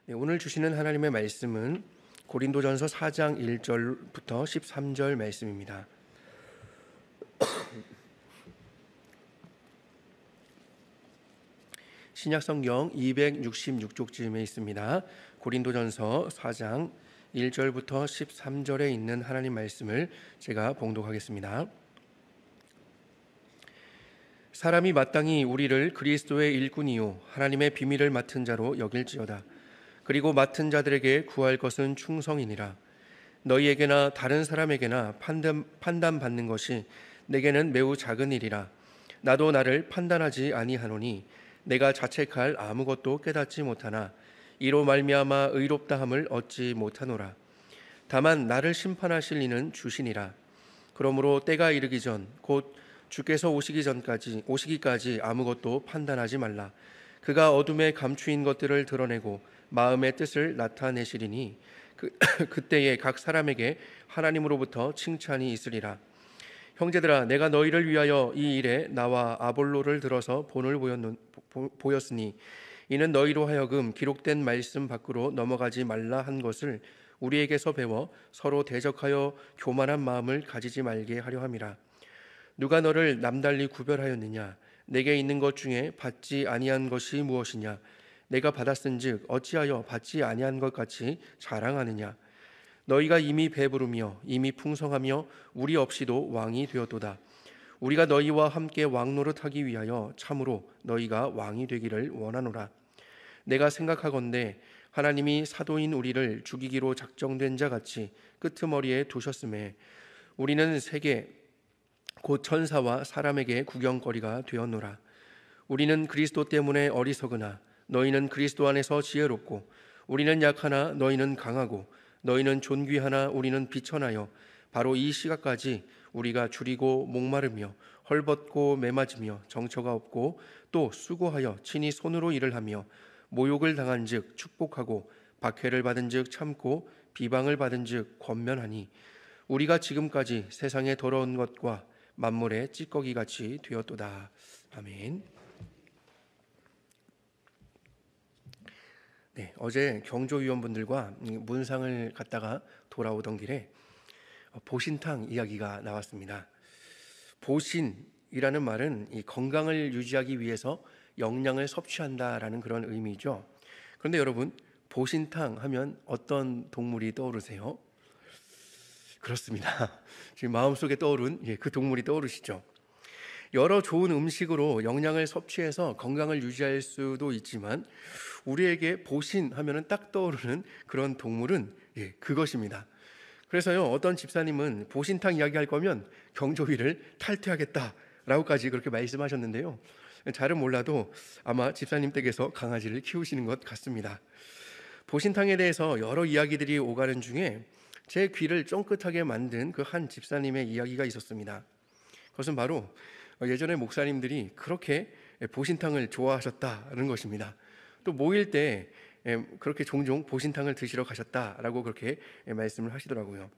네, 오늘 주시는 하나님의 말씀은 고린도전서 4장 1절부터 13절 말씀입니다. 신약성경 266쪽쯤에 있습니다. 고린도전서 4장 1절부터 13절에 있는 하나님 말씀을 제가 봉독하겠습니다. 사람이 마땅히 우리를 그리스도의 일꾼이요 하나님의 비밀을 맡은 자로 여길지어다. 그리고 맡은 자들에게 구할 것은 충성이니라. 너희에게나 다른 사람에게나 판단받는 것이 내게는 매우 작은 일이라. 나도 나를 판단하지 아니하노니 내가 자책할 아무것도 깨닫지 못하나 이로 말미암아 의롭다함을 얻지 못하노라. 다만 나를 심판하실 이는 주시니라. 그러므로 때가 이르기 전 곧 주께서 오시기까지 아무것도 판단하지 말라. 그가 어둠에 감추인 것들을 드러내고 마음의 뜻을 나타내시리니 그때에 각 사람에게 하나님으로부터 칭찬이 있으리라. 형제들아, 내가 너희를 위하여 이 일에 나와 아볼로를 들어서 본을 보였으니 이는 너희로 하여금 기록된 말씀 밖으로 넘어가지 말라 한 것을 우리에게서 배워 서로 대적하여 교만한 마음을 가지지 말게 하려 함이라. 누가 너를 남달리 구별하였느냐? 내게 있는 것 중에 받지 아니한 것이 무엇이냐? 내가 받았은즉 어찌하여 받지 아니한 것 같이 자랑하느냐? 너희가 이미 배부르며 이미 풍성하며 우리 없이도 왕이 되었도다. 우리가 너희와 함께 왕 노릇하기 위하여 참으로 너희가 왕이 되기를 원하노라. 내가 생각하건대 하나님이 사도인 우리를 죽이기로 작정된 자 같이 끄트머리에 두셨음에 우리는 세계 곧 천사와 사람에게 구경거리가 되었노라. 우리는 그리스도 때문에 어리석으나 너희는 그리스도 안에서 지혜롭고 우리는 약하나 너희는 강하고 너희는 존귀하나 우리는 비천하여 바로 이 시각까지 우리가 줄이고 목마르며 헐벗고 매맞으며 정처가 없고 또 수고하여 친히 손으로 일을 하며 모욕을 당한즉 축복하고 박해를 받은즉 참고 비방을 받은즉 권면하니 우리가 지금까지 세상의 더러운 것과 만물의 찌꺼기같이 되었도다. 아멘. 네, 어제 경조위원분들과 문상을 갔다가 돌아오던 길에 보신탕 이야기가 나왔습니다. 보신이라는 말은 이 건강을 유지하기 위해서 영양을 섭취한다라는 그런 의미죠. 그런데 여러분, 보신탕 하면 어떤 동물이 떠오르세요? 그렇습니다. 지금 마음속에 떠오른 그 동물이 떠오르시죠? 여러 좋은 음식으로 영양을 섭취해서 건강을 유지할 수도 있지만 우리에게 보신하면은 딱 떠오르는 그런 동물은 그것입니다. 그래서요, 어떤 집사님은 보신탕 이야기할 거면 경조위를 탈퇴하겠다라고까지 그렇게 말씀하셨는데요. 잘은 몰라도 아마 집사님 댁에서 강아지를 키우시는 것 같습니다. 보신탕에 대해서 여러 이야기들이 오가는 중에 제 귀를 쫑긋하게 만든 그 한 집사님의 이야기가 있었습니다. 그것은 바로 예전에 목사님들이 그렇게 보신탕을 좋아하셨다는 것입니다. 또 모일 때 그렇게 종종 보신탕을 드시러 가셨다라고 그렇게 말씀을 하시더라고요.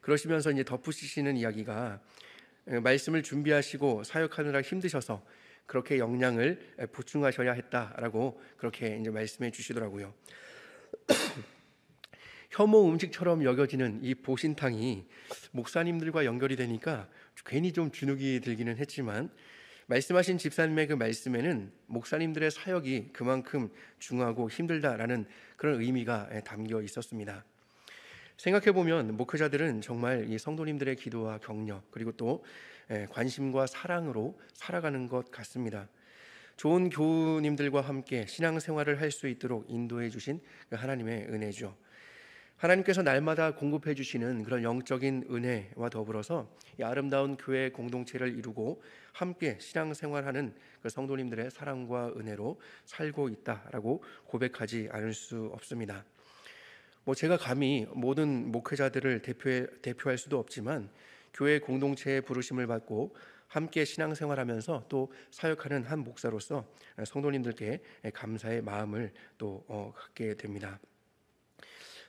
그러시면서 이제 덧붙이시는 이야기가 말씀을 준비하시고 사역하느라 힘드셔서 그렇게 영양을 보충하셔야 했다라고 그렇게 이제 말씀해 주시더라고요. 혐오 음식처럼 여겨지는 이 보신탕이 목사님들과 연결이 되니까 괜히 좀 주눅이 들기는 했지만 말씀하신 집사님의 그 말씀에는 목사님들의 사역이 그만큼 중하고 힘들다라는 그런 의미가 담겨 있었습니다. 생각해보면 목회자들은 정말 이 성도님들의 기도와 격려 그리고 또 관심과 사랑으로 살아가는 것 같습니다. 좋은 교우님들과 함께 신앙생활을 할 수 있도록 인도해 주신 하나님의 은혜죠. 하나님께서 날마다 공급해 주시는 그런 영적인 은혜와 더불어서 이 아름다운 교회 공동체를 이루고 함께 신앙생활하는 그 성도님들의 사랑과 은혜로 살고 있다라고 고백하지 않을 수 없습니다. 제가 감히 모든 목회자들을 대표할 수도 없지만 교회 공동체의 부르심을 받고 함께 신앙생활하면서 또 사역하는 한 목사로서 성도님들께 감사의 마음을 또 갖게 됩니다.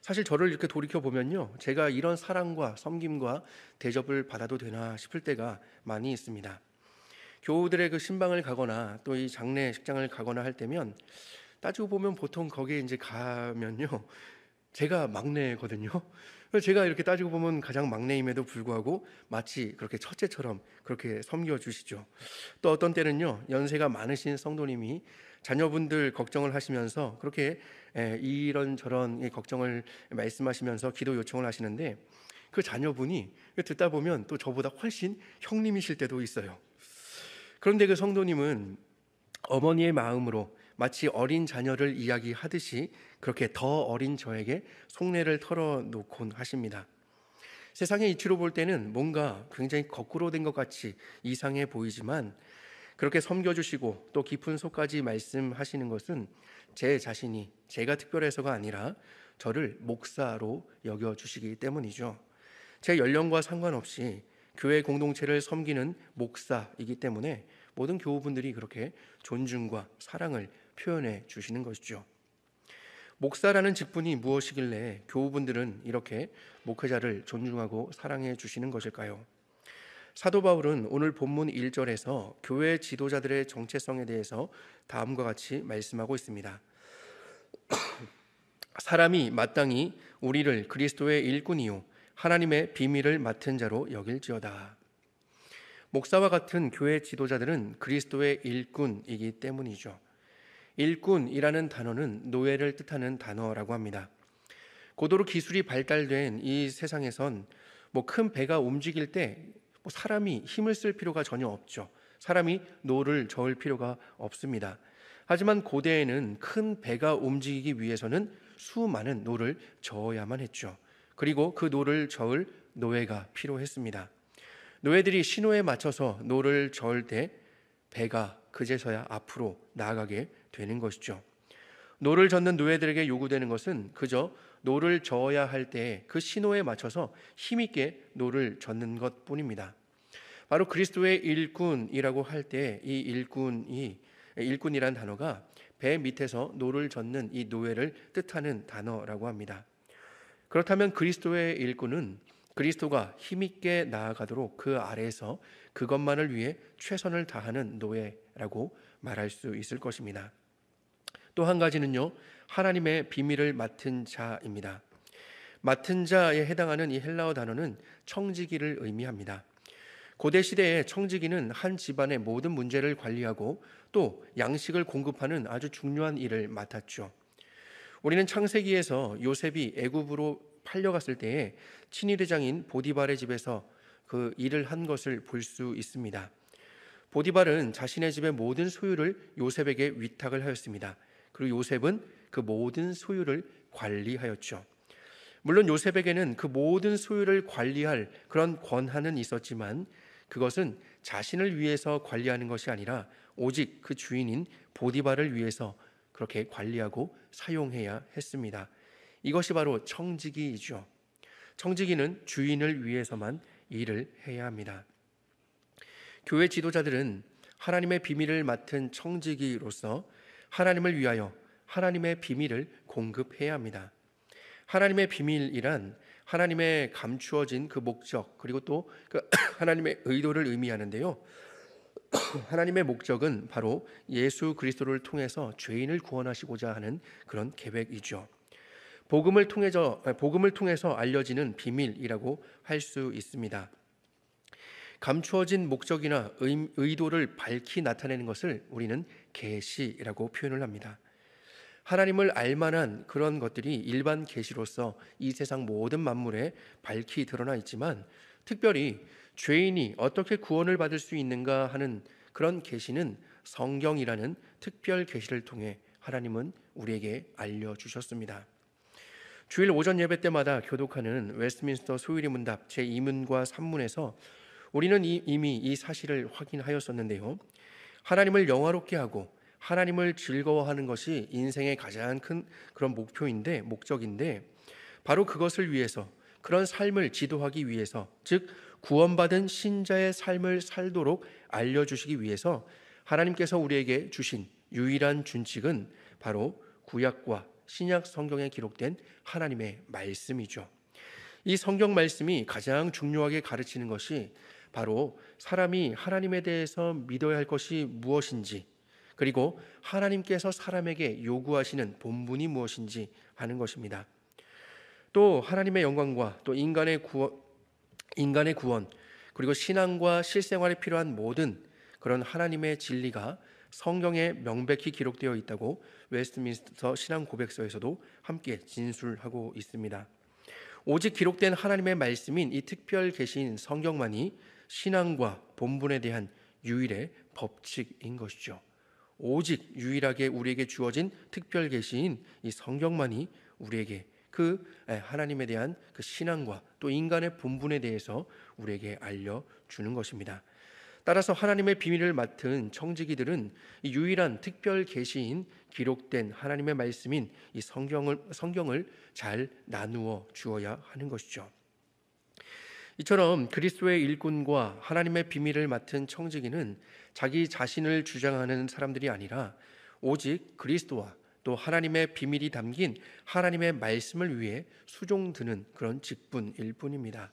사실 저를 이렇게 돌이켜 보면요, 제가 이런 사랑과 섬김과 대접을 받아도 되나 싶을 때가 많이 있습니다. 교우들의 그 신방을 가거나 또 이 장례식장을 가거나 할 때면 따지고 보면 보통 거기에 이제 가면요, 제가 막내거든요. 그래서 제가 이렇게 따지고 보면 가장 막내임에도 불구하고 마치 그렇게 첫째처럼 그렇게 섬겨주시죠. 또 어떤 때는요, 연세가 많으신 성도님이 자녀분들 걱정을 하시면서 그렇게 이런저런 걱정을 말씀하시면서 기도 요청을 하시는데, 그 자녀분이 듣다 보면 또 저보다 훨씬 형님이실 때도 있어요. 그런데 그 성도님은 어머니의 마음으로 마치 어린 자녀를 이야기하듯이 그렇게 더 어린 저에게 속내를 털어놓곤 하십니다. 세상의 이치로 볼 때는 뭔가 굉장히 거꾸로 된 것 같이 이상해 보이지만, 그렇게 섬겨주시고 또 깊은 속까지 말씀하시는 것은 제 자신이 제가 특별해서가 아니라 저를 목사로 여겨주시기 때문이죠. 제 연령과 상관없이 교회 공동체를 섬기는 목사이기 때문에 모든 교우분들이 그렇게 존중과 사랑을 표현해 주시는 것이죠. 목사라는 직분이 무엇이길래 교우분들은 이렇게 목회자를 존중하고 사랑해 주시는 것일까요? 사도 바울은 오늘 본문 1절에서 교회 지도자들의 정체성에 대해서 다음과 같이 말씀하고 있습니다. 사람이 마땅히 우리를 그리스도의 일꾼이요 하나님의 비밀을 맡은 자로 여길지어다. 목사와 같은 교회 지도자들은 그리스도의 일꾼이기 때문이죠. 일꾼이라는 단어는 노예를 뜻하는 단어라고 합니다. 고도로 기술이 발달된 이 세상에선 큰 배가 움직일 때 사람이 힘을 쓸 필요가 전혀 없죠. 사람이 노를 저을 필요가 없습니다. 하지만 고대에는 큰 배가 움직이기 위해서는 수많은 노를 저어야만 했죠. 그리고 그 노를 저을 노예가 필요했습니다. 노예들이 신호에 맞춰서 노를 저을 때 배가 그제서야 앞으로 나아가게 되는 것이죠. 노를 젓는 노예들에게 요구되는 것은 그저 노를 저어야 할 때 그 신호에 맞춰서 힘있게 노를 젓는 것뿐입니다. 바로 그리스도의 일꾼이라고 할 때 이 일꾼이란 단어가 배 밑에서 노를 젓는 이 노예를 뜻하는 단어라고 합니다. 그렇다면 그리스도의 일꾼은 그리스도가 힘있게 나아가도록 그 아래에서 그것만을 위해 최선을 다하는 노예라고 말할 수 있을 것입니다. 또 한 가지는요, 하나님의 비밀을 맡은 자입니다. 맡은 자에 해당하는 이 헬라어 단어는 청지기를 의미합니다. 고대 시대에 청지기는 한 집안의 모든 문제를 관리하고 또 양식을 공급하는 아주 중요한 일을 맡았죠. 우리는 창세기에서 요셉이 애굽으로 팔려갔을 때에 친위대장인 보디발의 집에서 그 일을 한 것을 볼 수 있습니다. 보디발은 자신의 집의 모든 소유를 요셉에게 위탁을 하였습니다. 그리고 요셉은 그 모든 소유를 관리하였죠. 물론 요셉에게는 그 모든 소유를 관리할 그런 권한은 있었지만 그것은 자신을 위해서 관리하는 것이 아니라 오직 그 주인인 보디발을 위해서 그렇게 관리하고 사용해야 했습니다. 이것이 바로 청지기이죠. 청지기는 주인을 위해서만 일을 해야 합니다. 교회 지도자들은 하나님의 비밀을 맡은 청지기로서 하나님을 위하여 하나님의 비밀을 공급해야 합니다. 하나님의 비밀이란 하나님의 감추어진 그 목적, 그리고 또 그 하나님의 의도를 의미하는데요. 하나님의 목적은 바로 예수 그리스도를 통해서 죄인을 구원하시고자 하는 그런 계획이죠. 복음을 통해서 알려지는 비밀이라고 할 수 있습니다. 감추어진 목적이나 의도를 밝히 나타내는 것을 우리는 계시라고 표현을 합니다. 하나님을 알만한 그런 것들이 일반 계시로서 이 세상 모든 만물에 밝히 드러나 있지만, 특별히 죄인이 어떻게 구원을 받을 수 있는가 하는 그런 계시는 성경이라는 특별 계시를 통해 하나님은 우리에게 알려주셨습니다. 주일 오전 예배 때마다 교독하는 웨스트민스터 소유리 문답 제2문과 3문에서 우리는 이미 이 사실을 확인하였었는데요. 하나님을 영화롭게 하고 하나님을 즐거워하는 것이 인생의 가장 큰 그런 목적인데 바로 그것을 위해서, 그런 삶을 지도하기 위해서, 즉 구원받은 신자의 삶을 살도록 알려주시기 위해서 하나님께서 우리에게 주신 유일한 준칙은 바로 구약과 신약 성경에 기록된 하나님의 말씀이죠. 이 성경 말씀이 가장 중요하게 가르치는 것이 바로 사람이 하나님에 대해서 믿어야 할 것이 무엇인지, 그리고 하나님께서 사람에게 요구하시는 본분이 무엇인지 하는 것입니다. 또 하나님의 영광과 또 인간의 구원, 그리고 신앙과 실생활에 필요한 모든 그런 하나님의 진리가 성경에 명백히 기록되어 있다고 웨스트민스터 신앙 고백서에서도 함께 진술하고 있습니다. 오직 기록된 하나님의 말씀인 이 특별 계시인 성경만이 신앙과 본분에 대한 유일의 법칙인 것이죠. 오직 유일하게 우리에게 주어진 특별 계시인 이 성경만이 우리에게 그 하나님에 대한 그 신앙과 또 인간의 본분에 대해서 우리에게 알려주는 것입니다. 따라서 하나님의 비밀을 맡은 청지기들은 이 유일한 특별 계시인 기록된 하나님의 말씀인 이 성경을 잘 나누어 주어야 하는 것이죠. 이처럼 그리스도의 일꾼과 하나님의 비밀을 맡은 청지기는 자기 자신을 주장하는 사람들이 아니라 오직 그리스도와 또 하나님의 비밀이 담긴 하나님의 말씀을 위해 수종드는 그런 직분일 뿐입니다.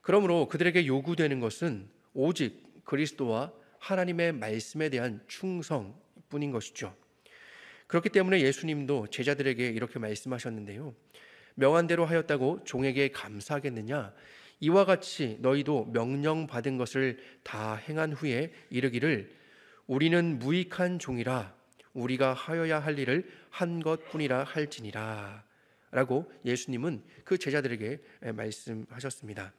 그러므로 그들에게 요구되는 것은 오직 그리스도와 하나님의 말씀에 대한 충성뿐인 것이죠. 그렇기 때문에 예수님도 제자들에게 이렇게 말씀하셨는데요. 명한 대로 하였다고 종에게 감사하겠느냐? 이와 같이 너희도 명령받은 것을 다 행한 후에 이르기를 우리는 무익한 종이라 우리가 하여야 할 일을 한 것뿐이라 할지니라 라고 예수님은 그 제자들에게 말씀하셨습니다.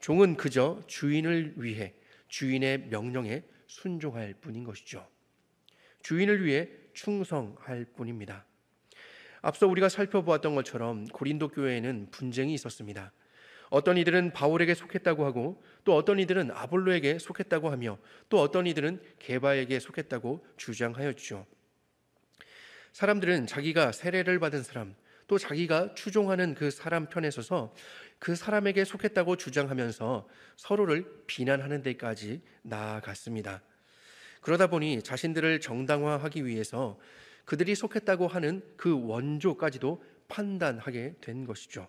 종은 그저 주인을 위해 주인의 명령에 순종할 뿐인 것이죠. 주인을 위해 충성할 뿐입니다. 앞서 우리가 살펴보았던 것처럼 고린도 교회에는 분쟁이 있었습니다. 어떤 이들은 바울에게 속했다고 하고 또 어떤 이들은 아볼로에게 속했다고 하며 또 어떤 이들은 게바에게 속했다고 주장하였죠. 사람들은 자기가 세례를 받은 사람 또 자기가 추종하는 그 사람 편에 서서 그 사람에게 속했다고 주장하면서 서로를 비난하는 데까지 나아갔습니다. 그러다 보니 자신들을 정당화하기 위해서 그들이 속했다고 하는 그 원조까지도 판단하게 된 것이죠.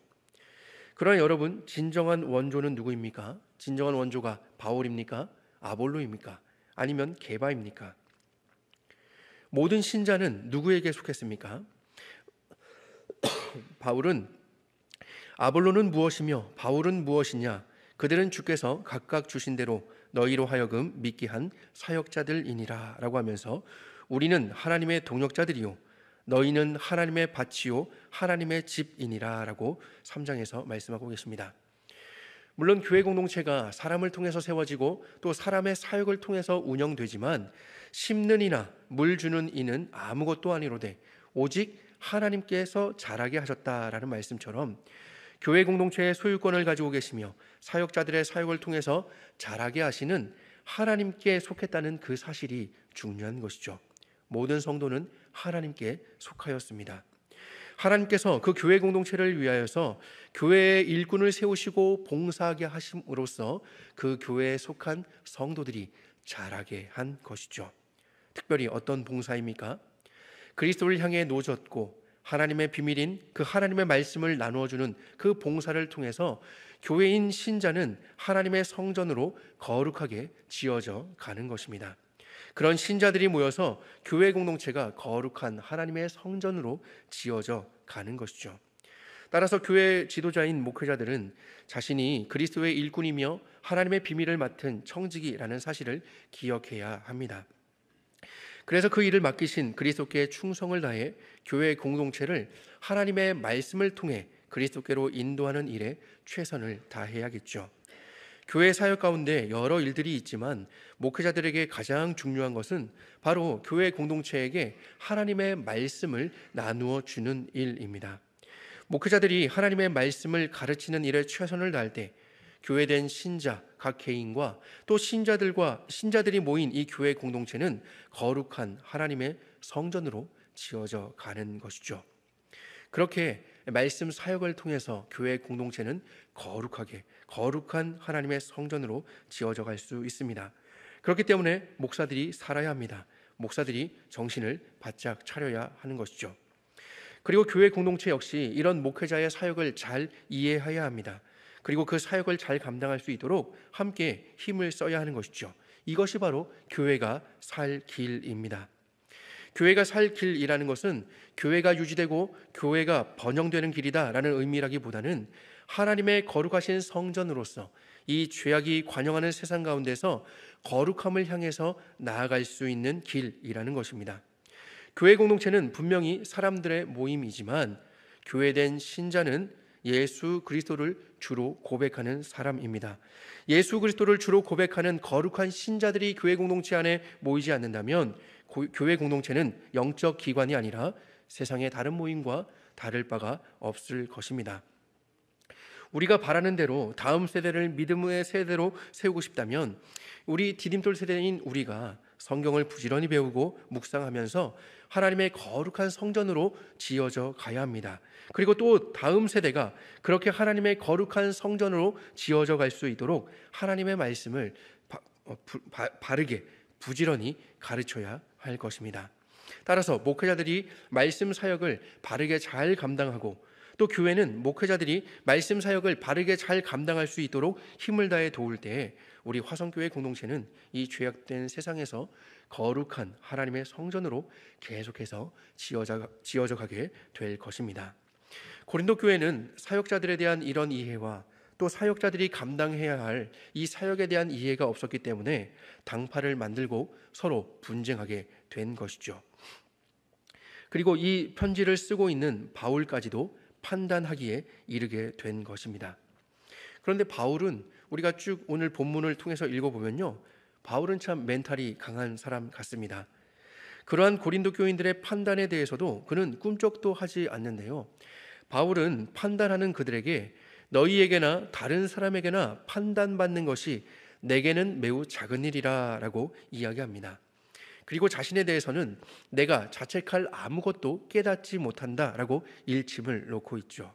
그러나 여러분, 진정한 원조는 누구입니까? 진정한 원조가 바울입니까? 아볼로입니까? 아니면 게바입니까? 모든 신자는 누구에게 속했습니까? 바울은 아볼로는 무엇이며 바울은 무엇이냐? 그들은 주께서 각각 주신 대로 너희로 하여금 믿게 한 사역자들이니라 라고 하면서 우리는 하나님의 동역자들이요 너희는 하나님의 밭이요 하나님의 집이니라 라고 3장에서 말씀하고 계십니다. 물론 교회 공동체가 사람을 통해서 세워지고 또 사람의 사역을 통해서 운영되지만 심는 이나 물 주는 이는 아무것도 아니로되 오직 하나님께서 자라게 하셨다라는 말씀처럼 교회 공동체의 소유권을 가지고 계시며 사역자들의 사역을 통해서 자라게 하시는 하나님께 속했다는 그 사실이 중요한 것이죠. 모든 성도는 하나님께 속하였습니다. 하나님께서 그 교회 공동체를 위하여서 교회의 일꾼을 세우시고 봉사하게 하심으로써 그 교회에 속한 성도들이 자라게 한 것이죠. 특별히 어떤 봉사입니까? 그리스도를 향해 놓아졌고 하나님의 비밀인 그 하나님의 말씀을 나누어주는 그 봉사를 통해서 교회인 신자는 하나님의 성전으로 거룩하게 지어져 가는 것입니다. 그런 신자들이 모여서 교회 공동체가 거룩한 하나님의 성전으로 지어져 가는 것이죠. 따라서 교회 지도자인 목회자들은 자신이 그리스도의 일꾼이며 하나님의 비밀을 맡은 청지기라는 사실을 기억해야 합니다. 그래서 그 일을 맡기신 그리스도께 충성을 다해 교회 공동체를 하나님의 말씀을 통해 그리스도께로 인도하는 일에 최선을 다해야겠죠. 교회 사역 가운데 여러 일들이 있지만 목회자들에게 가장 중요한 것은 바로 교회 공동체에게 하나님의 말씀을 나누어 주는 일입니다. 목회자들이 하나님의 말씀을 가르치는 일에 최선을 다할 때 교회된 신자 각 개인과 또 신자들이 모인 이 교회 공동체는 거룩한 하나님의 성전으로 지어져 가는 것이죠. 그렇게 말씀 사역을 통해서 교회 공동체는 거룩한 하나님의 성전으로 지어져 갈 수 있습니다. 그렇기 때문에 목사들이 살아야 합니다. 목사들이 정신을 바짝 차려야 하는 것이죠. 그리고 교회 공동체 역시 이런 목회자의 사역을 잘 이해해야 합니다. 그리고 그 사역을 잘 감당할 수 있도록 함께 힘을 써야 하는 것이죠. 이것이 바로 교회가 살 길입니다. 교회가 살 길이라는 것은 교회가 유지되고 교회가 번영되는 길이다라는 의미라기보다는 하나님의 거룩하신 성전으로서 이 죄악이 관영하는 세상 가운데서 거룩함을 향해서 나아갈 수 있는 길이라는 것입니다. 교회 공동체는 분명히 사람들의 모임이지만 교회된 신자는 예수 그리스도를 주로 고백하는 사람입니다. 예수 그리스도를 주로 고백하는 거룩한 신자들이 교회 공동체 안에 모이지 않는다면 교회 공동체는 영적 기관이 아니라 세상의 다른 모임과 다를 바가 없을 것입니다. 우리가 바라는 대로 다음 세대를 믿음의 세대로 세우고 싶다면 우리 디딤돌 세대인 우리가 성경을 부지런히 배우고 묵상하면서 하나님의 거룩한 성전으로 지어져 가야 합니다. 그리고 또 다음 세대가 그렇게 하나님의 거룩한 성전으로 지어져 갈 수 있도록 하나님의 말씀을 바르게 부지런히 가르쳐야 할 것입니다. 따라서 목회자들이 말씀 사역을 바르게 잘 감당하고 또 교회는 목회자들이 말씀 사역을 바르게 잘 감당할 수 있도록 힘을 다해 도울 때에 우리 화성교회 공동체는 이 죄악된 세상에서 거룩한 하나님의 성전으로 계속해서 지어져 가게 될 것입니다. 고린도 교회는 사역자들에 대한 이런 이해와 또 사역자들이 감당해야 할 이 사역에 대한 이해가 없었기 때문에 당파를 만들고 서로 분쟁하게 된 것이죠. 그리고 이 편지를 쓰고 있는 바울까지도 판단하기에 이르게 된 것입니다. 그런데 바울은 우리가 쭉 오늘 본문을 통해서 읽어보면요, 바울은 참 멘탈이 강한 사람 같습니다. 그러한 고린도 교인들의 판단에 대해서도 그는 꿈쩍도 하지 않는데요, 바울은 판단하는 그들에게 너희에게나 다른 사람에게나 판단받는 것이 내게는 매우 작은 일이라 라고 이야기합니다. 그리고 자신에 대해서는 내가 자책할 아무것도 깨닫지 못한다 라고 일침을 놓고 있죠.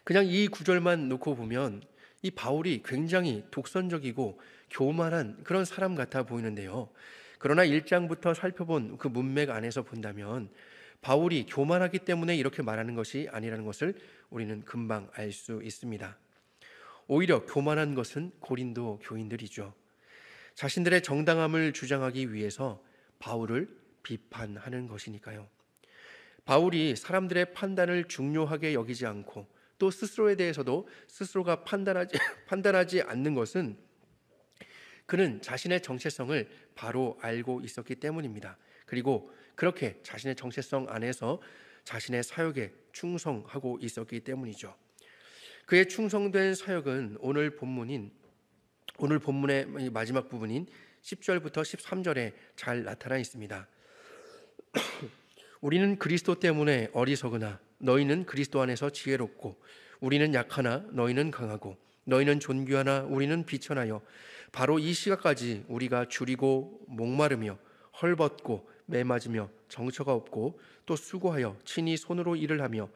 그냥 이 구절만 놓고 보면 이 바울이 굉장히 독선적이고 교만한 그런 사람 같아 보이는데요, 그러나 1장부터 살펴본 그 문맥 안에서 본다면 바울이 교만하기 때문에 이렇게 말하는 것이 아니라는 것을 우리는 금방 알 수 있습니다. 오히려 교만한 것은 고린도 교인들이죠. 자신들의 정당함을 주장하기 위해서 바울을 비판하는 것이니까요. 바울이 사람들의 판단을 중요하게 여기지 않고 또 스스로에 대해서도 스스로가 판단하지 않는 것은 그는 자신의 정체성을 바로 알고 있었기 때문입니다. 그리고 그렇게 자신의 정체성 안에서 자신의 사역에 충성하고 있었기 때문이죠. 그의 충성된 사역은 오늘 본문의 마지막 부분인 10절부터 13절에 잘 나타나 있습니다. 우리는 그리스도 때문에 어리석으나 너희는 그리스도 안에서 지혜롭고 우리는 약하나 너희는 강하고 너희는 존귀하나 우리는 비천하여 바로 이 시각까지 우리가 줄이고 목마르며 헐벗고 매맞으며 정처가 없고 또 수고하여 친히 손으로 일을 하며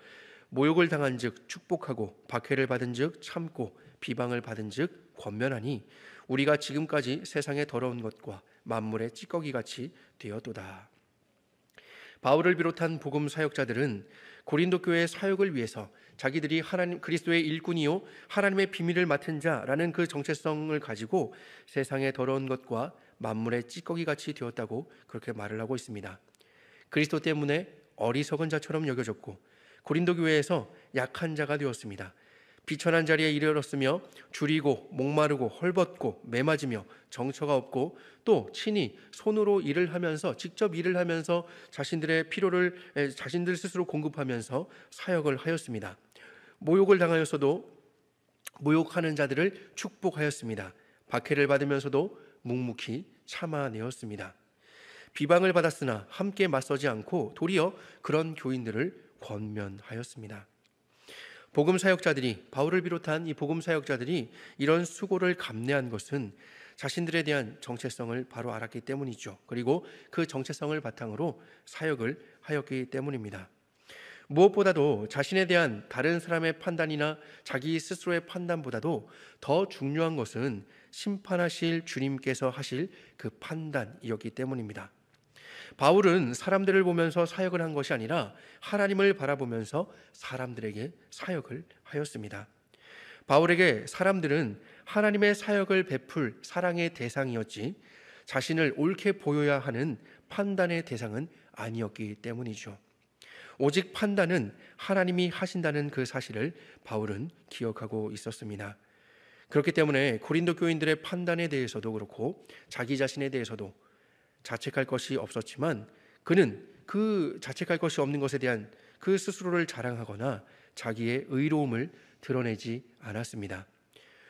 모욕을 당한 즉 축복하고 박해를 받은 즉 참고 비방을 받은 즉 권면하니 우리가 지금까지 세상의 더러운 것과 만물의 찌꺼기같이 되었도다. 바울을 비롯한 복음 사역자들은 고린도 교회의 사역을 위해서 자기들이 하나님 그리스도의 일꾼이요 하나님의 비밀을 맡은 자라는 그 정체성을 가지고 세상의 더러운 것과 만물의 찌꺼기같이 되었다고 그렇게 말을 하고 있습니다. 그리스도 때문에 어리석은 자처럼 여겨졌고 고린도 교회에서 약한 자가 되었습니다. 비천한 자리에 이르렀으며 줄이고 목마르고 헐벗고 매맞으며 정처가 없고 또 친히 손으로 일을 하면서 직접 일을 하면서 자신들의 필요를 자신들 스스로 공급하면서 사역을 하였습니다. 모욕을 당하였어도 모욕하는 자들을 축복하였습니다. 박해를 받으면서도 묵묵히 참아내었습니다. 비방을 받았으나 함께 맞서지 않고 도리어 그런 교인들을 권면하였습니다. 복음 사역자들이 바울을 비롯한 이 복음 사역자들이 이런 수고를 감내한 것은 자신들에 대한 정체성을 바로 알았기 때문이죠. 그리고 그 정체성을 바탕으로 사역을 하였기 때문입니다. 무엇보다도 자신에 대한 다른 사람의 판단이나 자기 스스로의 판단보다도 더 중요한 것은 심판하실 주님께서 하실 그 판단이었기 때문입니다. 바울은 사람들을 보면서 사역을 한 것이 아니라 하나님을 바라보면서 사람들에게 사역을 하였습니다. 바울에게 사람들은 하나님의 사역을 베풀 사랑의 대상이었지 자신을 옳게 보여야 하는 판단의 대상은 아니었기 때문이죠. 오직 판단은 하나님이 하신다는 그 사실을 바울은 기억하고 있었습니다. 그렇기 때문에 고린도 교인들의 판단에 대해서도 그렇고 자기 자신에 대해서도 자책할 것이 없었지만, 그는 그 자책할 것이 없는 것에 대한 그 스스로를 자랑하거나 자기의 의로움을 드러내지 않았습니다.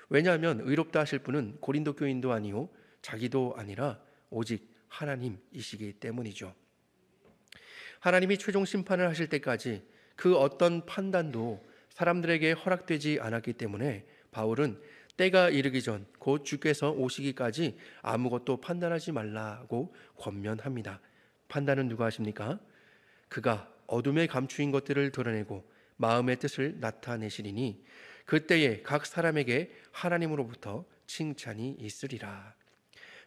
왜냐하면 의롭다 하실 분은 고린도 교인도 아니요 자기도 아니라 오직 하나님이시기 때문이죠. 하나님이 최종 심판을 하실 때까지 그 어떤 판단도 사람들에게 허락되지 않았기 때문에 바울은 때가 이르기 전 곧 주께서 오시기까지 아무것도 판단하지 말라고 권면합니다. 판단은 누가 하십니까? 그가 어둠에 감추인 것들을 드러내고 마음의 뜻을 나타내시리니 그때에 각 사람에게 하나님으로부터 칭찬이 있으리라.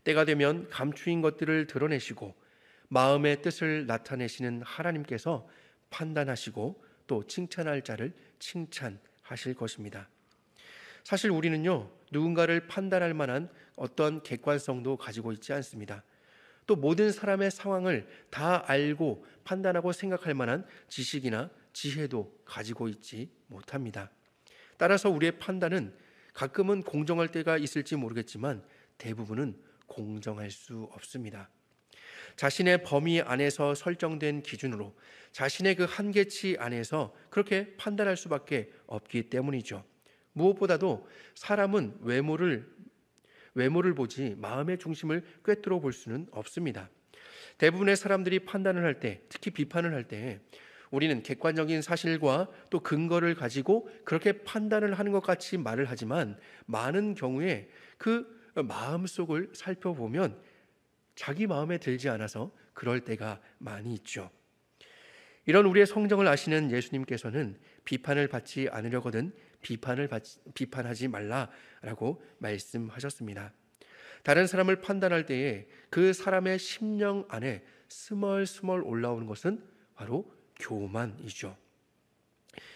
때가 되면 감추인 것들을 드러내시고 마음의 뜻을 나타내시는 하나님께서 판단하시고 또 칭찬할 자를 칭찬하실 것입니다. 사실 우리는요, 누군가를 판단할 만한 어떤 객관성도 가지고 있지 않습니다. 또 모든 사람의 상황을 다 알고 판단하고 생각할 만한 지식이나 지혜도 가지고 있지 못합니다. 따라서 우리의 판단은 가끔은 공정할 때가 있을지 모르겠지만 대부분은 공정할 수 없습니다. 자신의 범위 안에서 설정된 기준으로 자신의 그 한계치 안에서 그렇게 판단할 수밖에 없기 때문이죠. 무엇보다도 사람은 외모를 보지 마음의 중심을 꿰뚫어 볼 수는 없습니다. 대부분의 사람들이 판단을 할 때, 특히 비판을 할 때 우리는 객관적인 사실과 또 근거를 가지고 그렇게 판단을 하는 것 같이 말을 하지만, 많은 경우에 그 마음속을 살펴보면 자기 마음에 들지 않아서 그럴 때가 많이 있죠. 이런 우리의 성정을 아시는 예수님께서는 비판을 받지 않으려거든 비판하지 말라라고 말씀하셨습니다. 다른 사람을 판단할 때에 그 사람의 심령 안에 스멀스멀 올라오는 것은 바로 교만이죠.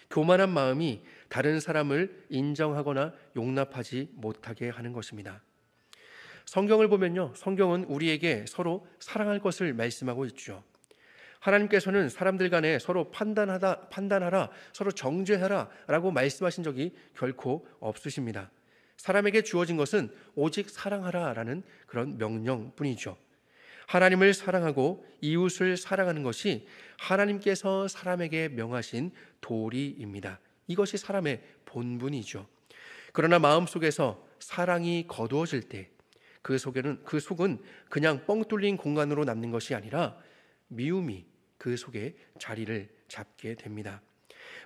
교만한 마음이 다른 사람을 인정하거나 용납하지 못하게 하는 것입니다. 성경을 보면요, 성경은 우리에게 서로 사랑할 것을 말씀하고 있죠. 하나님께서는 사람들 간에 서로 판단하라, 서로 정죄하라 라고 말씀하신 적이 결코 없으십니다. 사람에게 주어진 것은 오직 사랑하라 라는 그런 명령뿐이죠. 하나님을 사랑하고 이웃을 사랑하는 것이 하나님께서 사람에게 명하신 도리입니다. 이것이 사람의 본분이죠. 그러나 마음속에서 사랑이 거두어질 때 그 속은 그냥 뻥 뚫린 공간으로 남는 것이 아니라 미움이 그 속에 자리를 잡게 됩니다.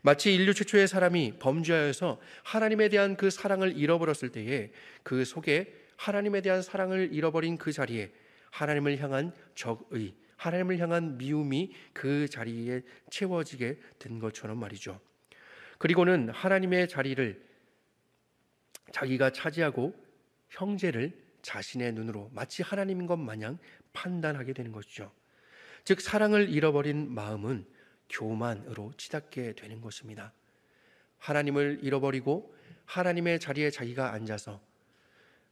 마치 인류 최초의 사람이 범죄하여서 하나님에 대한 그 사랑을 잃어버렸을 때에 그 속에 하나님에 대한 사랑을 잃어버린 그 자리에 하나님을 향한 적의, 하나님을 향한 미움이 그 자리에 채워지게 된 것처럼 말이죠. 그리고는 하나님의 자리를 자기가 차지하고 형제를 자신의 눈으로 마치 하나님인 것 마냥 판단하게 되는 것이죠. 즉 사랑을 잃어버린 마음은 교만으로 치닫게 되는 것입니다. 하나님을 잃어버리고 하나님의 자리에 자기가 앉아서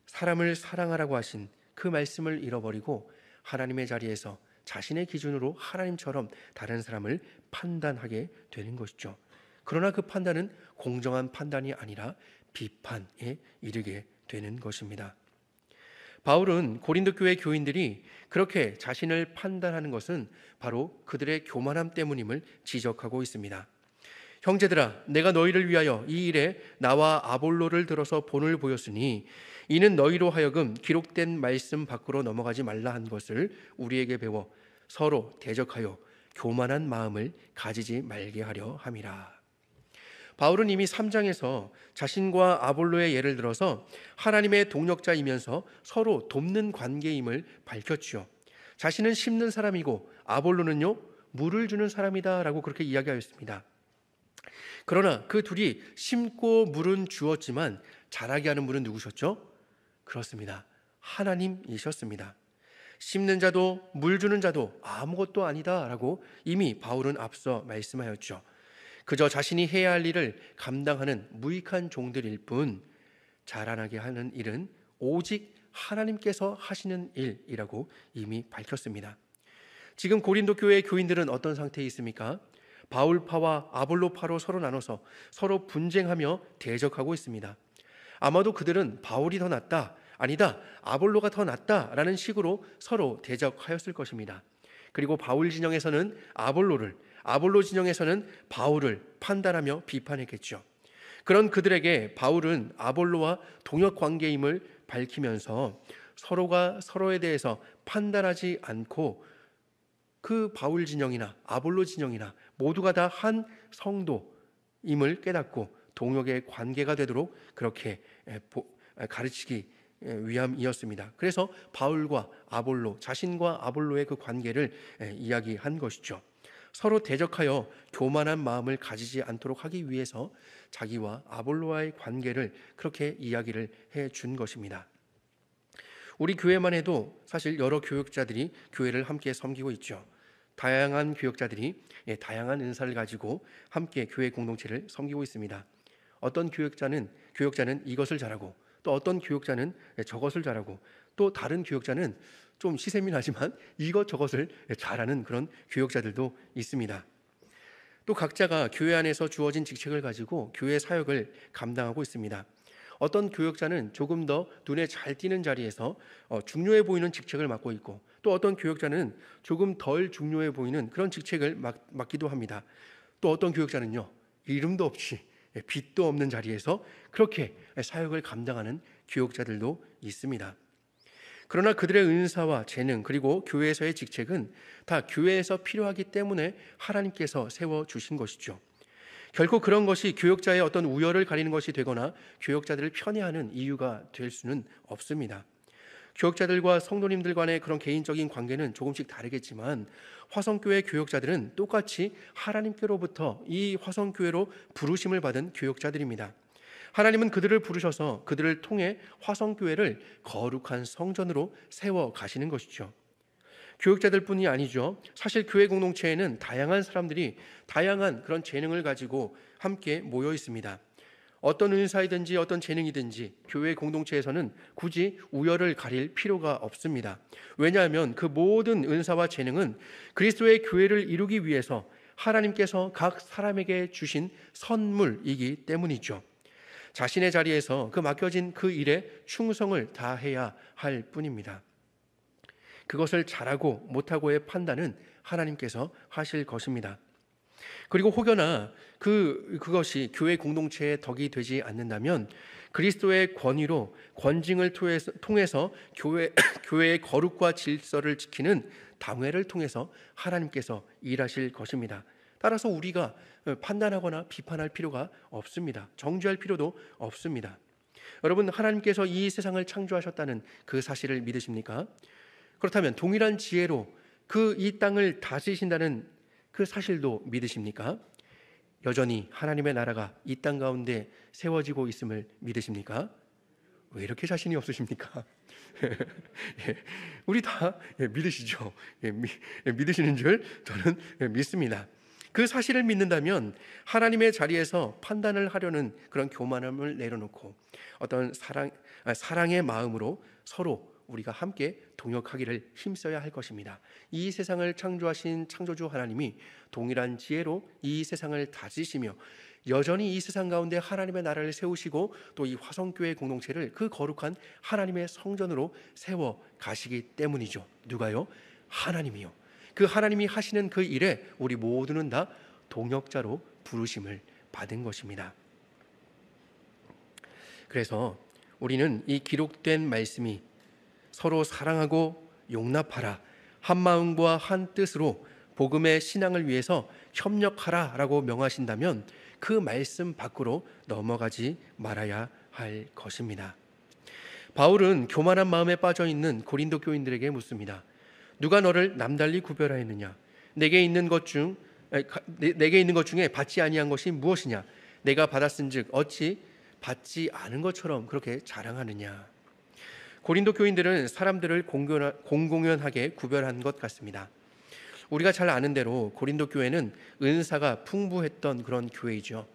사람을 사랑하라고 하신 그 말씀을 잃어버리고 하나님의 자리에서 자신의 기준으로 하나님처럼 다른 사람을 판단하게 되는 것이죠. 그러나 그 판단은 공정한 판단이 아니라 비판에 이르게 되는 것입니다. 바울은 고린도 교회 교인들이 그렇게 자신을 판단하는 것은 바로 그들의 교만함 때문임을 지적하고 있습니다. 형제들아, 내가 너희를 위하여 이 일에 나와 아볼로를 들어서 본을 보였으니 이는 너희로 하여금 기록된 말씀 밖으로 넘어가지 말라 한 것을 우리에게 배워 서로 대적하여 교만한 마음을 가지지 말게 하려 함이라. 바울은 이미 3장에서 자신과 아볼로의 예를 들어서 하나님의 동력자이면서 서로 돕는 관계임을 밝혔지요. 자신은 심는 사람이고 아볼로는요 물을 주는 사람이다 라고 그렇게 이야기하였습니다. 그러나 그 둘이 심고 물은 주었지만 자라게 하는 분은 누구셨죠? 그렇습니다. 하나님이셨습니다. 심는 자도 물 주는 자도 아무것도 아니다 라고 이미 바울은 앞서 말씀하였죠. 그저 자신이 해야 할 일을 감당하는 무익한 종들일 뿐 자라나게 하는 일은 오직 하나님께서 하시는 일이라고 이미 밝혔습니다. 지금 고린도 교회의 교인들은 어떤 상태에 있습니까? 바울파와 아볼로파로 서로 나눠서 서로 분쟁하며 대적하고 있습니다. 아마도 그들은 바울이 더 낫다, 아니다, 아볼로가 더 낫다라는 식으로 서로 대적하였을 것입니다. 그리고 바울 진영에서는 아볼로를, 아볼로 진영에서는 바울을 판단하며 비판했겠죠. 그런 그들에게 바울은 아볼로와 동역 관계임을 밝히면서 서로가 서로에 대해서 판단하지 않고 그 바울 진영이나 아볼로 진영이나 모두가 다 한 성도임을 깨닫고 동역의 관계가 되도록 그렇게 가르치기 위함이었습니다. 그래서 바울과 아볼로, 자신과 아볼로의 그 관계를 이야기한 것이죠. 서로 대적하여 교만한 마음을 가지지 않도록 하기 위해서 자기와 아볼로와의 관계를 그렇게 이야기를 해준 것입니다. 우리 교회만 해도 사실 여러 교역자들이 교회를 함께 섬기고 있죠. 다양한 교역자들이 다양한 은사를 가지고 함께 교회 공동체를 섬기고 있습니다. 어떤 교역자는 이것을 잘하고, 또 어떤 교역자는 저것을 잘하고, 또 다른 교역자는 좀 시세민하지만 이것저것을 잘하는 그런 교역자들도 있습니다. 또 각자가 교회 안에서 주어진 직책을 가지고 교회 사역을 감당하고 있습니다. 어떤 교역자는 조금 더 눈에 잘 띄는 자리에서 중요해 보이는 직책을 맡고 있고, 또 어떤 교역자는 조금 덜 중요해 보이는 그런 직책을 맡기도 합니다. 또 어떤 교역자는요, 이름도 없이 빛도 없는 자리에서 그렇게 사역을 감당하는 교역자들도 있습니다. 그러나 그들의 은사와 재능, 그리고 교회에서의 직책은 다 교회에서 필요하기 때문에 하나님께서 세워주신 것이죠. 결코 그런 것이 교역자의 어떤 우열을 가리는 것이 되거나 교역자들을 편애하는 이유가 될 수는 없습니다. 교역자들과 성도님들 간의 그런 개인적인 관계는 조금씩 다르겠지만 화성교회 교역자들은 똑같이 하나님께로부터 이 화성교회로 부르심을 받은 교역자들입니다. 하나님은 그들을 부르셔서 그들을 통해 화성교회를 거룩한 성전으로 세워 가시는 것이죠. 교역자들 뿐이 아니죠. 사실 교회 공동체에는 다양한 사람들이 다양한 그런 재능을 가지고 함께 모여 있습니다. 어떤 은사이든지 어떤 재능이든지 교회 공동체에서는 굳이 우열을 가릴 필요가 없습니다. 왜냐하면 그 모든 은사와 재능은 그리스도의 교회를 이루기 위해서 하나님께서 각 사람에게 주신 선물이기 때문이죠. 자신의 자리에서 그 맡겨진 그 일에 충성을 다해야 할 뿐입니다. 그것을 잘하고 못하고의 판단은 하나님께서 하실 것입니다. 그리고 혹여나 그것이 교회 공동체의 덕이 되지 않는다면 그리스도의 권위로 권징을 통해서 교회의 거룩과 질서를 지키는 당회를 통해서 하나님께서 일하실 것입니다. 따라서 우리가 판단하거나 비판할 필요가 없습니다. 정죄할 필요도 없습니다. 여러분, 하나님께서 이 세상을 창조하셨다는 그 사실을 믿으십니까? 그렇다면 동일한 지혜로 이 땅을 다스리신다는 그 사실도 믿으십니까? 여전히 하나님의 나라가 이 땅 가운데 세워지고 있음을 믿으십니까? 왜 이렇게 자신이 없으십니까? 우리 다 믿으시죠? 믿으시는 줄 저는 믿습니다. 그 사실을 믿는다면 하나님의 자리에서 판단을 하려는 그런 교만함을 내려놓고 어떤 사랑의 마음으로 서로 우리가 함께 동역하기를 힘써야 할 것입니다. 이 세상을 창조하신 창조주 하나님이 동일한 지혜로 이 세상을 다스리시며 여전히 이 세상 가운데 하나님의 나라를 세우시고 또 이 화성교회 공동체를 그 거룩한 하나님의 성전으로 세워 가시기 때문이죠. 누가요? 하나님이요. 그 하나님이 하시는 그 일에 우리 모두는 다 동역자로 부르심을 받은 것입니다. 그래서 우리는 이 기록된 말씀이 서로 사랑하고 용납하라, 한 마음과 한 뜻으로 복음의 신앙을 위해서 협력하라라고 명하신다면 그 말씀 밖으로 넘어가지 말아야 할 것입니다. 바울은 교만한 마음에 빠져 있는 고린도 교인들에게 묻습니다. 누가 너를 남달리 구별하였느냐? 내게 있는 것 중에 받지 아니한 것이 무엇이냐? 내가 받았은즉 어찌 받지 않은 것처럼 그렇게 자랑하느냐? 고린도 교인들은 사람들을 공공연하게 구별한 것 같습니다. 우리가 잘 아는 대로 고린도 교회는 은사가 풍부했던 그런 교회이죠.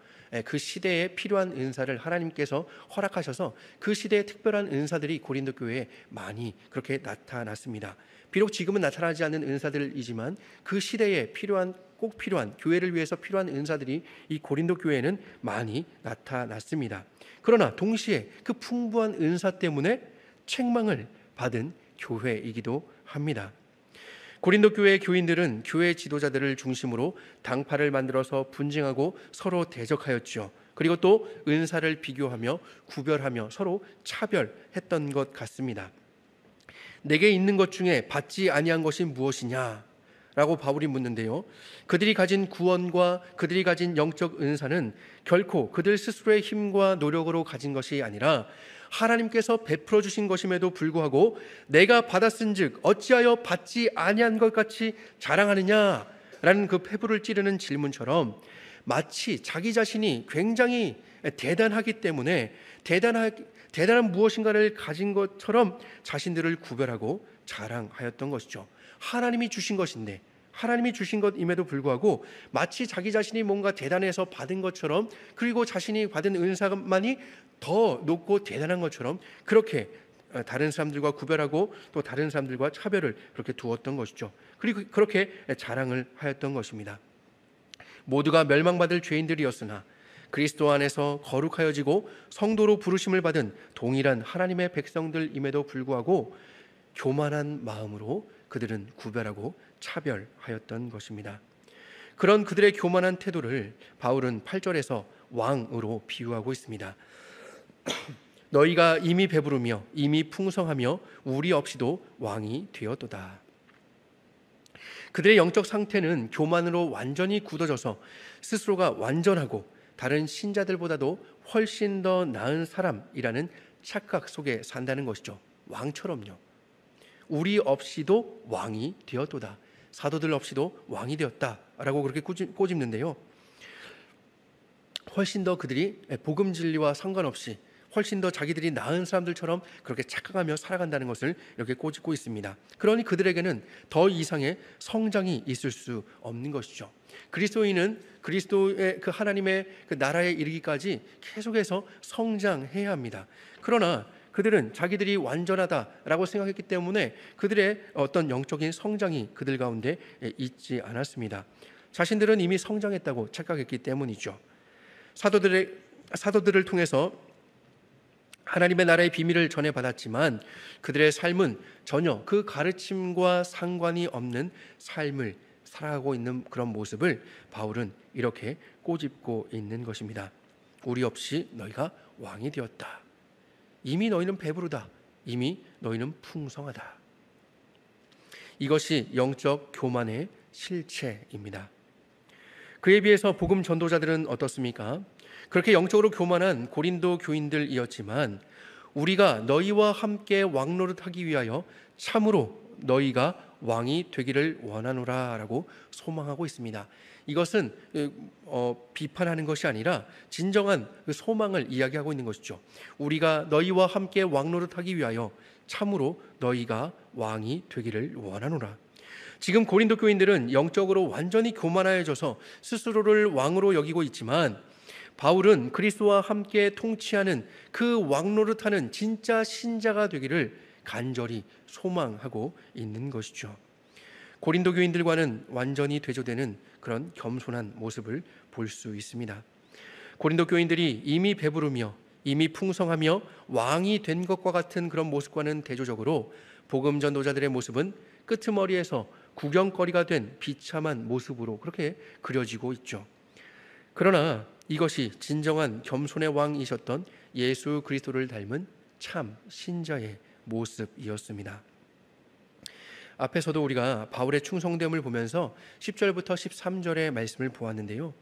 그 시대에 필요한 은사를 하나님께서 허락하셔서 그 시대의 특별한 은사들이 고린도 교회에 많이 그렇게 나타났습니다. 비록 지금은 나타나지 않는 은사들이지만 그 시대에 꼭 필요한 교회를 위해서 필요한 은사들이 이 고린도 교회에는 많이 나타났습니다. 그러나 동시에 그 풍부한 은사 때문에 책망을 받은 교회이기도 합니다. 고린도 교회의 교인들은 교회 지도자들을 중심으로 당파를 만들어서 분쟁하고 서로 대적하였죠. 그리고 또 은사를 비교하며 구별하며 서로 차별했던 것 같습니다. 내게 있는 것 중에 받지 아니한 것이 무엇이냐? 라고 바울이 묻는데요. 그들이 가진 구원과 그들이 가진 영적 은사는 결코 그들 스스로의 힘과 노력으로 가진 것이 아니라 하나님께서 베풀어 주신 것임에도 불구하고 내가 받았은즉 어찌하여 받지 아니한 것 같이 자랑하느냐라는 그 폐부를 찌르는 질문처럼 마치 자기 자신이 굉장히 대단하기 때문에 대단한 무엇인가를 가진 것처럼 자신들을 구별하고 자랑하였던 것이죠. 하나님이 주신 것인데, 하나님이 주신 것임에도 불구하고 마치 자기 자신이 뭔가 대단해서 받은 것처럼, 그리고 자신이 받은 은사만이 더 높고 대단한 것처럼 그렇게 다른 사람들과 구별하고 또 다른 사람들과 차별을 그렇게 두었던 것이죠. 그리고 그렇게 자랑을 하였던 것입니다. 모두가 멸망받을 죄인들이었으나 그리스도 안에서 거룩하여지고 성도로 부르심을 받은 동일한 하나님의 백성들임에도 불구하고 교만한 마음으로 그들은 구별하고 차별하였던 것입니다. 그런 그들의 교만한 태도를 바울은 8절에서 왕으로 비유하고 있습니다. 너희가 이미 배부르며 이미 풍성하며 우리 없이도 왕이 되었도다. 그들의 영적 상태는 교만으로 완전히 굳어져서 스스로가 완전하고 다른 신자들보다도 훨씬 더 나은 사람이라는 착각 속에 산다는 것이죠. 왕처럼요. 우리 없이도 왕이 되었도다. 사도들 없이도 왕이 되었다라고 그렇게 꼬집는데요. 훨씬 더 그들이 복음 진리와 상관없이 훨씬 더 자기들이 나은 사람들처럼 그렇게 착각하며 살아간다는 것을 이렇게 꼬집고 있습니다. 그러니 그들에게는 더 이상의 성장이 있을 수 없는 것이죠. 그리스도인은 그리스도의 그 하나님의 그 나라에 이르기까지 계속해서 성장해야 합니다. 그러나 그들은 자기들이 완전하다라고 생각했기 때문에 그들의 어떤 영적인 성장이 그들 가운데 있지 않았습니다. 자신들은 이미 성장했다고 착각했기 때문이죠. 사도들을 통해서 하나님의 나라의 비밀을 전해받았지만 그들의 삶은 전혀 그 가르침과 상관이 없는 삶을 살아가고 있는 그런 모습을 바울은 이렇게 꼬집고 있는 것입니다. 우리 없이 너희가 왕이 되었다. 이미 너희는 배부르다. 이미 너희는 풍성하다. 이것이 영적 교만의 실체입니다. 그에 비해서 복음 전도자들은 어떻습니까? 그렇게 영적으로 교만한 고린도 교인들이었지만 우리가 너희와 함께 왕노릇하기 위하여 참으로 너희가 왕이 되기를 원하노라 라고 소망하고 있습니다. 이것은 비판하는 것이 아니라 진정한 그 소망을 이야기하고 있는 것이죠. 우리가 너희와 함께 왕노릇하기 위하여 참으로 너희가 왕이 되기를 원하노라. 지금 고린도 교인들은 영적으로 완전히 교만하여져서 스스로를 왕으로 여기고 있지만 바울은 그리스도와 함께 통치하는 그 왕노릇하는 진짜 신자가 되기를 간절히 소망하고 있는 것이죠. 고린도 교인들과는 완전히 대조되는 그런 겸손한 모습을 볼 수 있습니다. 고린도 교인들이 이미 배부르며 이미 풍성하며 왕이 된 것과 같은 그런 모습과는 대조적으로 복음 전도자들의 모습은 끄트머리에서 구경거리가 된 비참한 모습으로 그렇게 그려지고 있죠. 그러나 이것이 진정한 겸손의 왕이셨던 예수 그리스도를 닮은 참 신자의 모습이었습니다. 앞에서도 우리가 바울의 충성됨을 보면서 10절부터 13절의 말씀을 보았는데요.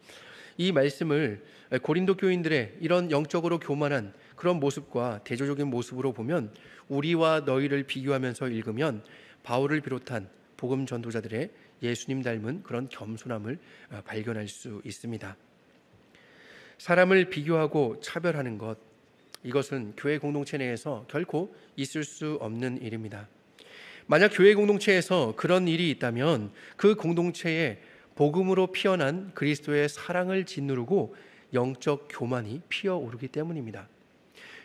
이 말씀을 고린도 교인들의 이런 영적으로 교만한 그런 모습과 대조적인 모습으로 보면 우리와 너희를 비교하면서 읽으면 바울을 비롯한 복음 전도자들의 예수님 닮은 그런 겸손함을 발견할 수 있습니다. 사람을 비교하고 차별하는 것, 이것은 교회 공동체 내에서 결코 있을 수 없는 일입니다. 만약 교회 공동체에서 그런 일이 있다면 그 공동체에 복음으로 피어난 그리스도의 사랑을 짓누르고 영적 교만이 피어오르기 때문입니다.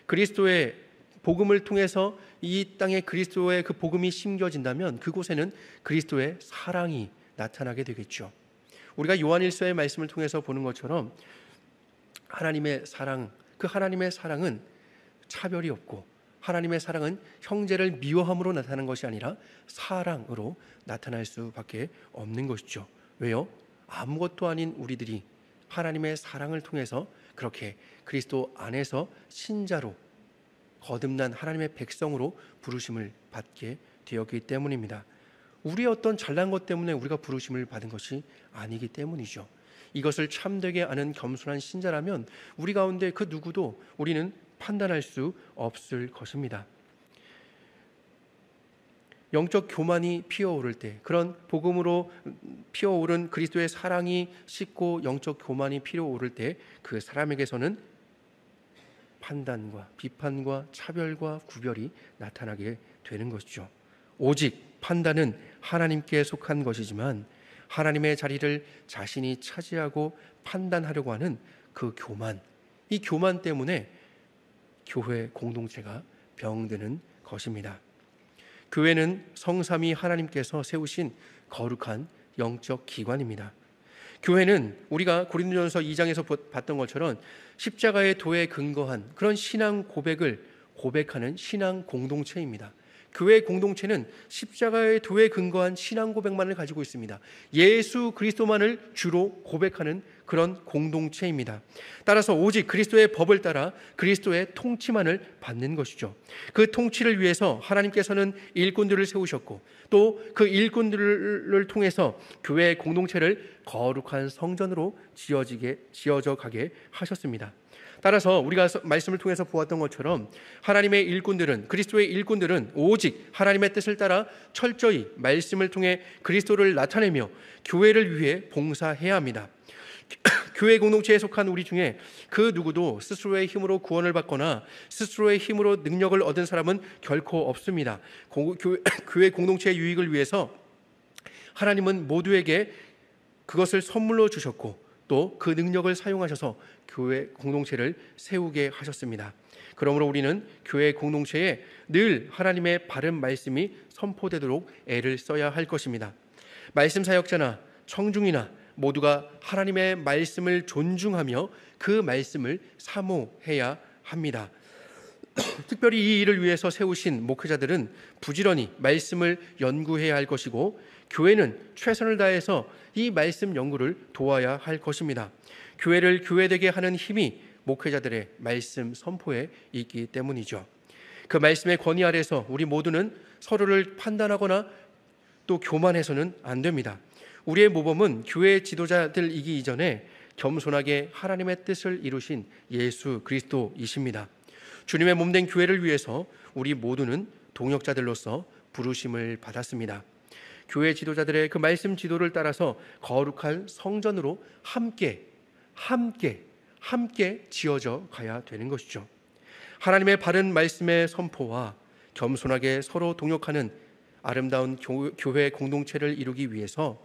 그리스도의 복음을 통해서 이 땅에 그리스도의 그 복음이 심겨진다면 그곳에는 그리스도의 사랑이 나타나게 되겠죠. 우리가 요한일서의 말씀을 통해서 보는 것처럼 하나님의 사랑, 그 하나님의 사랑은 차별이 없고 하나님의 사랑은 형제를 미워함으로 나타나는 것이 아니라 사랑으로 나타날 수밖에 없는 것이죠. 왜요? 아무것도 아닌 우리들이 하나님의 사랑을 통해서 그렇게 그리스도 안에서 신자로 거듭난 하나님의 백성으로 부르심을 받게 되었기 때문입니다. 우리의 어떤 잘난 것 때문에 우리가 부르심을 받은 것이 아니기 때문이죠. 이것을 참되게 아는 겸손한 신자라면 우리 가운데 그 누구도 우리는 판단할 수 없을 것입니다. 영적 교만이 피어오를 때, 그런 복음으로 피어오른 그리스도의 사랑이 씻고 영적 교만이 피어오를 때 그 사람에게서는 판단과 비판과 차별과 구별이 나타나게 되는 것이죠. 오직 판단은 하나님께 속한 것이지만 하나님의 자리를 자신이 차지하고 판단하려고 하는 그 교만, 이 교만 때문에 교회 공동체가 병드는 것입니다. 교회는 성삼위 하나님께서 세우신 거룩한 영적 기관입니다. 교회는 우리가 고린도전서 2장에서 봤던 것처럼 십자가의 도에 근거한 그런 신앙 고백을 고백하는 신앙 공동체입니다. 교회 공동체는 십자가의 도에 근거한 신앙 고백만을 가지고 있습니다. 예수 그리스도만을 주로 고백하는 그런 공동체입니다. 따라서 오직 그리스도의 법을 따라 그리스도의 통치만을 받는 것이죠. 그 통치를 위해서 하나님께서는 일꾼들을 세우셨고 또 그 일꾼들을 통해서 교회 공동체를 거룩한 성전으로 지어져 가게 하셨습니다. 따라서 우리가 말씀을 통해서 보았던 것처럼 하나님의 일꾼들은, 그리스도의 일꾼들은 오직 하나님의 뜻을 따라 철저히 말씀을 통해 그리스도를 나타내며 교회를 위해 봉사해야 합니다. 교회 공동체에 속한 우리 중에 그 누구도 스스로의 힘으로 구원을 받거나 스스로의 힘으로 능력을 얻은 사람은 결코 없습니다. 교회 공동체의 유익을 위해서 하나님은 모두에게 그것을 선물로 주셨고 또 그 능력을 사용하셔서 교회 공동체를 세우게 하셨습니다. 그러므로 우리는 교회 공동체에 늘 하나님의 바른 말씀이 선포되도록 애를 써야 할 것입니다. 말씀 사역자나 청중이나 모두가 하나님의 말씀을 존중하며 그 말씀을 사모해야 합니다. 특별히 이 일을 위해서 세우신 목회자들은 부지런히 말씀을 연구해야 할 것이고 교회는 최선을 다해서 이 말씀 연구를 도와야 할 것입니다. 교회를 교회되게 하는 힘이 목회자들의 말씀 선포에 있기 때문이죠. 그 말씀의 권위 아래서 우리 모두는 서로를 판단하거나 또 교만해서는 안 됩니다. 우리의 모범은 교회 지도자들이기 이전에 겸손하게 하나님의 뜻을 이루신 예수 그리스도이십니다. 주님의 몸된 교회를 위해서 우리 모두는 동역자들로서 부르심을 받았습니다. 교회 지도자들의 그 말씀 지도를 따라서 거룩한 성전으로 함께 지어져 가야 되는 것이죠. 하나님의 바른 말씀의 선포와 겸손하게 서로 동역하는 아름다운 교회 공동체를 이루기 위해서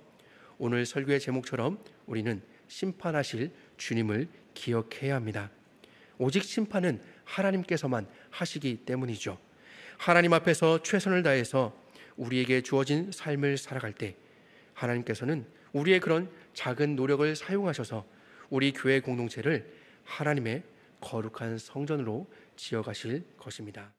오늘 설교의 제목처럼 우리는 심판하실 주님을 기억해야 합니다. 오직 심판은 하나님께서만 하시기 때문이죠. 하나님 앞에서 최선을 다해서 우리에게 주어진 삶을 살아갈 때 하나님께서는 우리의 그런 작은 노력을 사용하셔서 우리 교회 공동체를 하나님의 거룩한 성전으로 지어가실 것입니다.